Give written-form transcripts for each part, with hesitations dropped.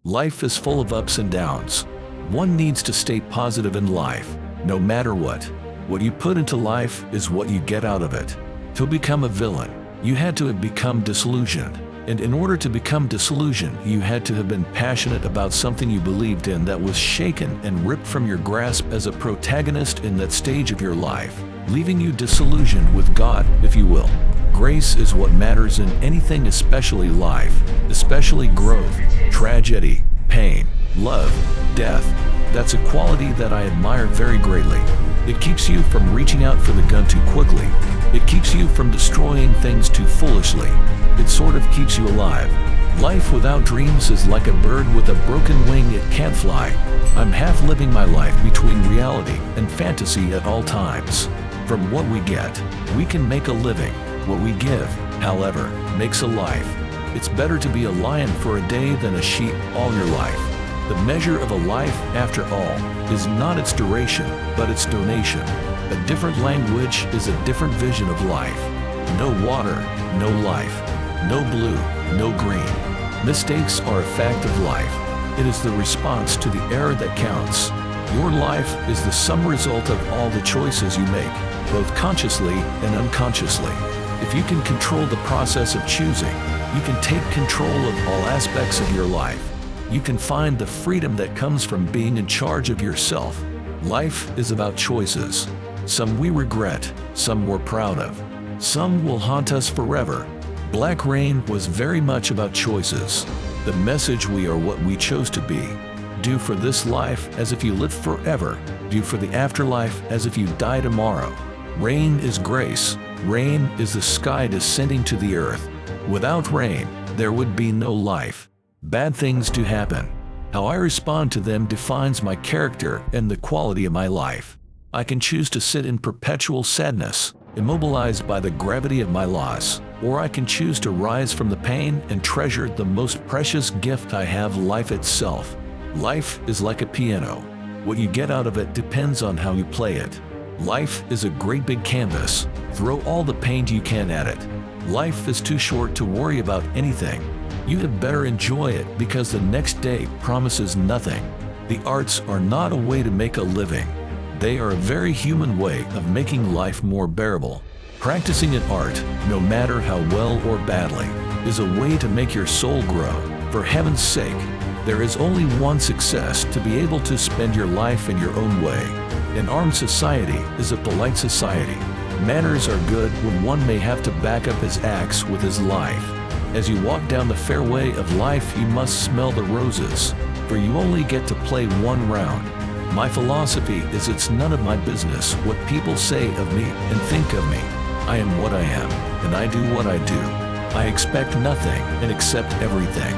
Life is full of ups and downs. One needs to stay positive in life, no matter what. What you put into life is what you get out of it. To become a villain, you had to have become disillusioned. And in order to become disillusioned, you had to have been passionate about something you believed in that was shaken and ripped from your grasp as a protagonist in that stage of your life, leaving you disillusioned with God, if you will. Grace is what matters in anything, especially life, especially growth, tragedy, pain, love, death. That's a quality that I admire very greatly. It keeps you from reaching out for the gun too quickly. It keeps you from destroying things too foolishly. It sort of keeps you alive. Life without dreams is like a bird with a broken wing, it can't fly. I'm half living my life between reality and fantasy at all times. From what we get, we can make a living. What we give, however, makes a life. It's better to be a lion for a day than a sheep all your life. The measure of a life, after all, is not its duration, but its donation. A different language is a different vision of life. No water, no life. No blue, no green. Mistakes are a fact of life. It is the response to the error that counts. Your life is the sum result of all the choices you make, both consciously and unconsciously. If you can control the process of choosing, you can take control of all aspects of your life. You can find the freedom that comes from being in charge of yourself. Life is about choices. Some we regret, some we're proud of. Some will haunt us forever. Black Rain was very much about choices. The message: we are what we chose to be. Do for this life as if you live forever. Do for the afterlife as if you die tomorrow. Rain is grace. Rain is the sky descending to the earth. Without rain, there would be no life. Bad things do happen. How I respond to them defines my character and the quality of my life. I can choose to sit in perpetual sadness, immobilized by the gravity of my loss, or I can choose to rise from the pain and treasure the most precious gift I have, life itself. Life is like a piano. What you get out of it depends on how you play it. Life is a great big canvas. Throw all the paint you can at it. Life is too short to worry about anything. You had better enjoy it because the next day promises nothing. The arts are not a way to make a living. They are a very human way of making life more bearable. Practicing an art, no matter how well or badly, is a way to make your soul grow. For heaven's sake, there is only one success: to be able to spend your life in your own way. An armed society is a polite society. Manners are good when one may have to back up his axe with his life. As you walk down the fairway of life, you must smell the roses, for you only get to play one round. My philosophy is it's none of my business what people say of me and think of me. I am what I am, and I do what I do. I expect nothing and accept everything,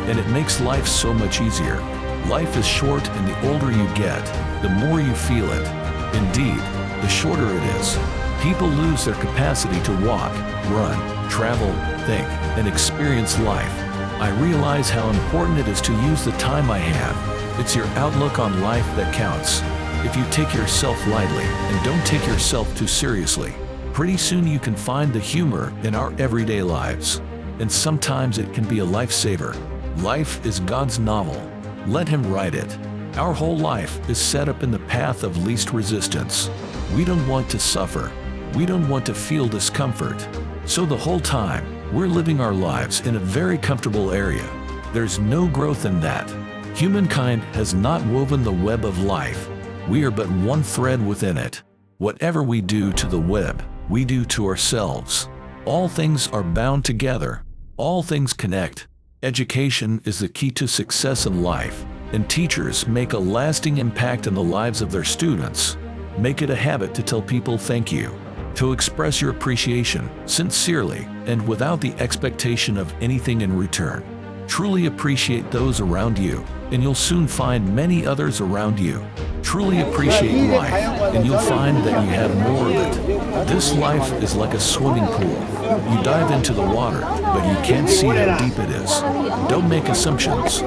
and it makes life so much easier. Life is short, and the older you get, the more you feel it. Indeed, the shorter it is. People lose their capacity to walk, run, travel, think, and experience life. I realize how important it is to use the time I have. It's your outlook on life that counts. If you take yourself lightly and don't take yourself too seriously, pretty soon you can find the humor in our everyday lives. And sometimes it can be a lifesaver. Life is God's novel. Let Him write it. Our whole life is set up in the path of least resistance. We don't want to suffer. We don't want to feel discomfort. So the whole time, we're living our lives in a very comfortable area. There's no growth in that. Humankind has not woven the web of life. We are but one thread within it. Whatever we do to the web, we do to ourselves. All things are bound together. All things connect. Education is the key to success in life, and teachers make a lasting impact in the lives of their students. Make it a habit to tell people thank you, to express your appreciation sincerely and without the expectation of anything in return. Truly appreciate those around you, and you'll soon find many others around you. Truly appreciate life, and you'll find that you have more of it. This life is like a swimming pool. You dive into the water, but you can't see how deep it is. Don't make assumptions.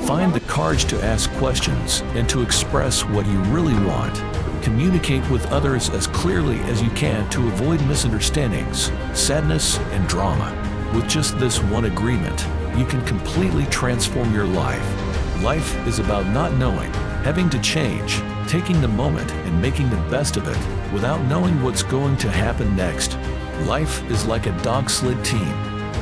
Find the courage to ask questions and to express what you really want. Communicate with others as clearly as you can to avoid misunderstandings, sadness, and drama. With just this one agreement, you can completely transform your life. Life is about not knowing, having to change, taking the moment and making the best of it without knowing what's going to happen next. Life is like a dog sled team.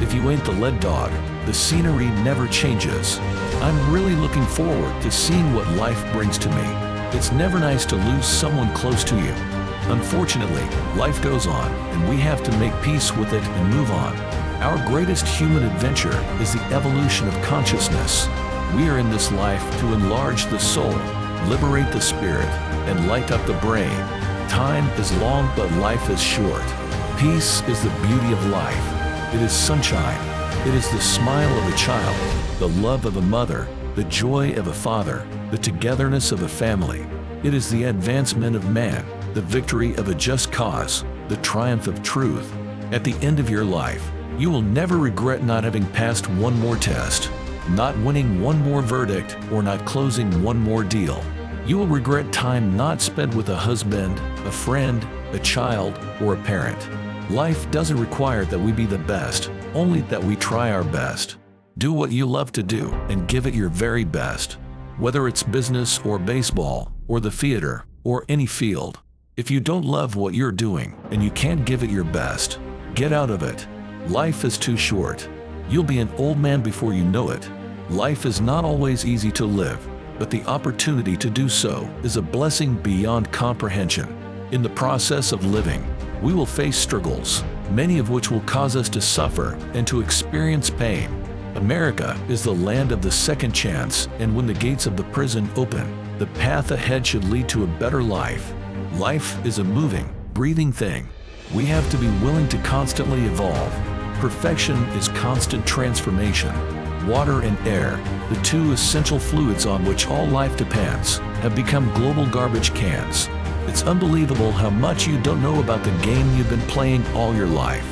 If you ain't the lead dog, the scenery never changes. I'm really looking forward to seeing what life brings to me. It's never nice to lose someone close to you. Unfortunately, life goes on, and we have to make peace with it and move on. Our greatest human adventure is the evolution of consciousness. We are in this life to enlarge the soul, liberate the spirit, and light up the brain. Time is long, but life is short. Peace is the beauty of life. It is sunshine. It is the smile of a child, the love of a mother, the joy of a father, the togetherness of a family. It is the advancement of man, the victory of a just cause, the triumph of truth. At the end of your life, you will never regret not having passed one more test, not winning one more verdict, or not closing one more deal. You will regret time not spent with a husband, a friend, a child, or a parent. Life doesn't require that we be the best, only that we try our best. Do what you love to do and give it your very best. Whether it's business or baseball, or the theater, or any field. If you don't love what you're doing and you can't give it your best, get out of it. Life is too short. You'll be an old man before you know it. Life is not always easy to live, but the opportunity to do so is a blessing beyond comprehension. In the process of living, we will face struggles, many of which will cause us to suffer and to experience pain. America is the land of the second chance, and when the gates of the prison open, the path ahead should lead to a better life. Life is a moving, breathing thing. We have to be willing to constantly evolve. Perfection is constant transformation. Water and air, the two essential fluids on which all life depends, have become global garbage cans. It's unbelievable how much you don't know about the game you've been playing all your life.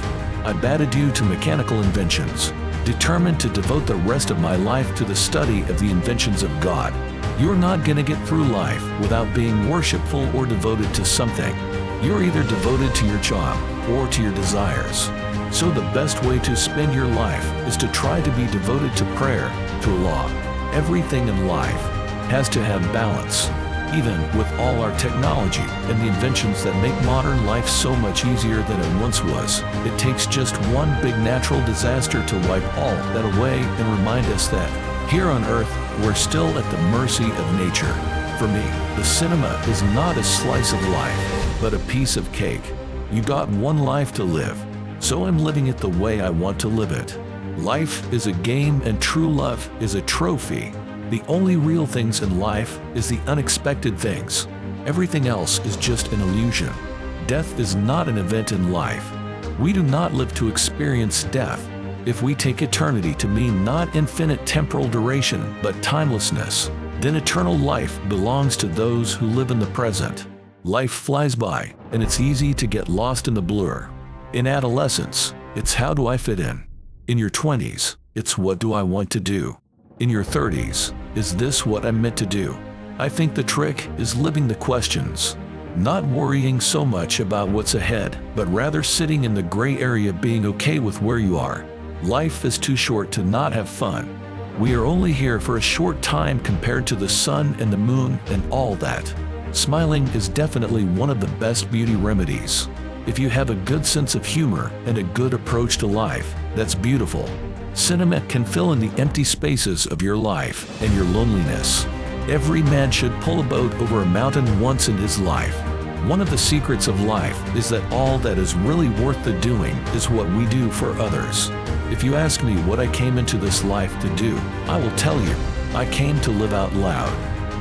I bade adieu to mechanical inventions, determined to devote the rest of my life to the study of the inventions of God. You're not going to get through life without being worshipful or devoted to something. You're either devoted to your job or to your desires. So the best way to spend your life is to try to be devoted to prayer, to Allah. Everything in life has to have balance. Even with all our technology and the inventions that make modern life so much easier than it once was, it takes just one big natural disaster to wipe all that away and remind us that, here on Earth, we're still at the mercy of nature. For me, the cinema is not a slice of life, but a piece of cake. You got one life to live, so I'm living it the way I want to live it. Life is a game and true love is a trophy. The only real things in life is the unexpected things. Everything else is just an illusion. Death is not an event in life. We do not live to experience death. If we take eternity to mean not infinite temporal duration, but timelessness, then eternal life belongs to those who live in the present. Life flies by, and it's easy to get lost in the blur. In adolescence, it's how do I fit in? In your 20s, it's what do I want to do? In your 30s, is this what I'm meant to do? I think the trick is living the questions. Not worrying so much about what's ahead, but rather sitting in the gray area being okay with where you are. Life is too short to not have fun. We are only here for a short time compared to the sun and the moon and all that. Smiling is definitely one of the best beauty remedies. If you have a good sense of humor and a good approach to life, that's beautiful. Cinema can fill in the empty spaces of your life and your loneliness. Every man should pull a boat over a mountain once in his life. One of the secrets of life is that all that is really worth the doing is what we do for others. If you ask me what I came into this life to do, I will tell you, I came to live out loud.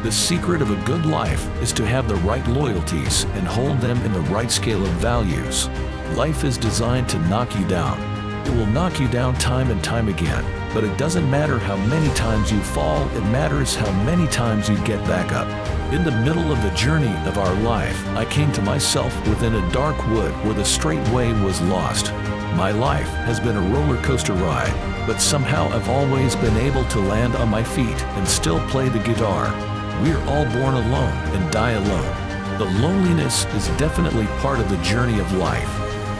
The secret of a good life is to have the right loyalties and hold them in the right scale of values. Life is designed to knock you down. It will knock you down time and time again, but it doesn't matter how many times you fall, it matters how many times you get back up. In the middle of the journey of our life, I came to myself within a dark wood where the straight way was lost. My life has been a roller coaster ride, but somehow I've always been able to land on my feet and still play the guitar. We're all born alone and die alone. The loneliness is definitely part of the journey of life.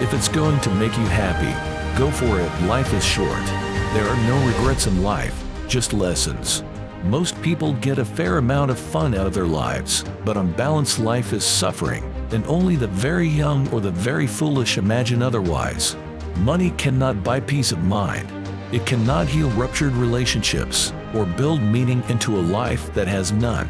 If it's going to make you happy, go for it. Life is short. There are no regrets in life, just lessons. Most people get a fair amount of fun out of their lives, but unbalanced life is suffering, and only the very young or the very foolish imagine otherwise. Money cannot buy peace of mind. It cannot heal ruptured relationships or build meaning into a life that has none.